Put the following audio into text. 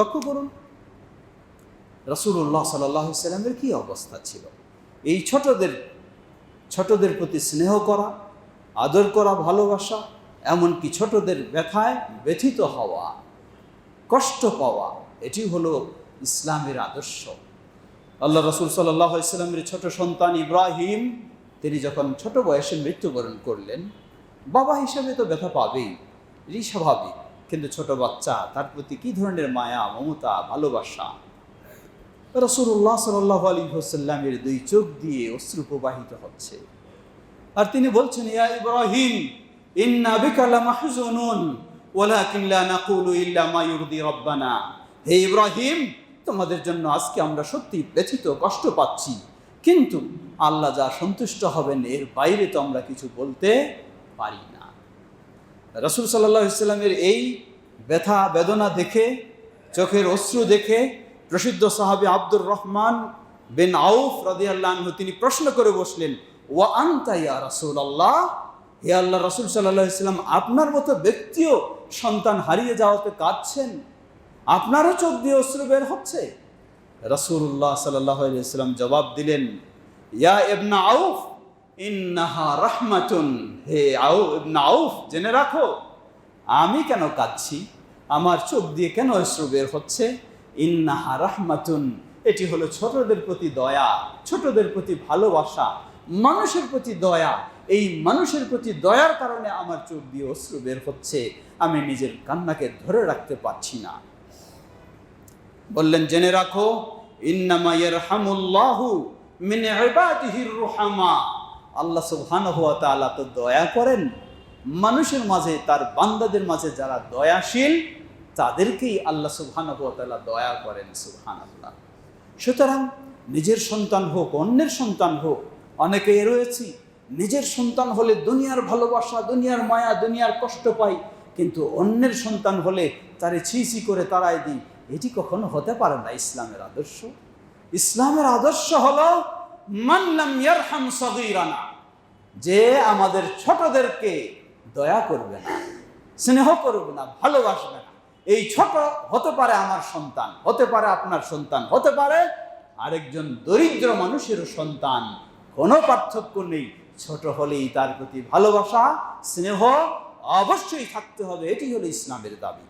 লক্ষ্য করুন রাসূলুল্লাহ সাল্লাল্লাহু আলাইহি ওয়াসাল্লামের কী অবস্থা ছিল। এই ছোটদের প্রতি স্নেহ করা, আদর করা, ভালোবাসা, এমনকি ছোটদের ব্যথায় ব্যথিত হওয়া, কষ্ট পাওয়া, এটি হলো ইসলামের আদর্শ। আল্লাহ রাসূল সাল্লাল্লাহু আলাইহি ওয়াসাল্লামের ছোট সন্তান ইব্রাহিম, তিনি যখন ছোট বয়সে মৃত্যুবরণ করলেন, বাবা হিসেবে তো ব্যথা পাবেই, এটি স্বাভাবিক। কিন্তু ছোট বাচ্চা, তার প্রতি কী ধরনের মায়া, মমতা, ভালোবাসা। রাসূলুল্লাহ সাল্লাল্লাহু আলাইহি ওয়াসাল্লামের দুই চোখ দিয়ে অশ্রু প্রবাহিত হচ্ছে, আর তিনি বলছেন, ইয়া ইব্রাহিম ইন্না বিকা লামাহজুনুন ওয়ালাকিন লা নাকুলু ইল্লা মা ইউরদি রাব্বানা। হে ইব্রাহিম, তোমাদের জন্য আজকে আমরা সত্যি ব্যথিত, কষ্ট পাচ্ছি, কিন্তু আল্লাহ যা সন্তুষ্ট হবেন এর বাইরে তো আমরা কিছু বলতে পারি না। রাসূল সাল্লাল্লাহু আলাইহি ওয়াসাল্লামের এই ব্যথা বেদনা দেখে, চোখের অশ্রু দেখে প্রসিদ্ধ সাহাবী আব্দুর রহমান বিন আউফ রাদিয়াল্লাহু আনহু তিনি প্রশ্ন করে বসলেন, ওয়া আনতা ইয়া রাসূলুল্লাহ, হে আল্লাহ রাসূল সাল্লাল্লাহু আলাইহি ওয়াসাল্লাম, আপনার মতো ব্যক্তিও সন্তান হারিয়ে যাওয়াতে কাঁদছেন, আপনারও চোখ দিয়ে অশ্রু বের হচ্ছে। রাসূলুল্লাহ সাল্লাল্লাহু আলাইহি ওয়াসাল্লাম জবাব দিলেন, ইয়া ইবনা আউফ ইন্নাহা রাহমাতুন। হে ইবনা আউফ, জেনে রাখো আমি কেন কাঁদছি, আমার চোখ দিয়ে কেন অশ্রু বের হচ্ছে। ইন্নাহা রাহমাতুন, এটি হলো ছোটদের প্রতি দয়া, ছোটদের প্রতি ভালোবাসা, মানুষের প্রতি দয়া। এই মানুষের প্রতি দয়ার কারণে আমার চোখ দিয়ে অশ্রু বের হচ্ছে, আমি নিজের কান্নাকে ধরে রাখতে পারছি না। বললেন, জেনে রাখো ইন্নামা ইয়ারহামুল্লাহু মিন ইবাদিহির রুহামা। আল্লাহ সুবহানাহু ওয়া তাআলা তো দয়া করেন মানুষের মাঝে, তার বান্দাদের মাঝে যারা দয়াশীল তাদেরকেই আল্লাহ সুবহানাহু ওয়া তাআলা দয়া করেন। সুবহানাল্লাহ। সুতরাং নিজের সন্তান হোক, অন্যের সন্তান হোক, অনেকে রয়েছি নিজের সন্তান হলে দুনিয়ার ভালোবাসা, দুনিয়ার মায়া, দুনিয়ার কষ্ট পাই, কিন্তু অন্যের সন্তান হলে তারে ছি করে তাড়াই দিই। এটি কখনো হতে পারে না ইসলামের আদর্শ। ইসলামের আদর্শ হলো মান লাম ইয়ারহাম সাগীরানা, যে আমাদের ছোটদেরকে দয়া করবে না, স্নেহ করবে না, ভালোবাসবে না। এই ছোট হতে পারে আমার সন্তান, হতে পারে আপনার সন্তান, হতে পারে আরেকজন দরিদ্র মানুষেরও সন্তান, কোনো পার্থক্য নেই। ছোট হলেই তার প্রতি ভালোবাসা, স্নেহ অবশ্যই থাকতে হবে। এটি হলো ইসলামের দাবি।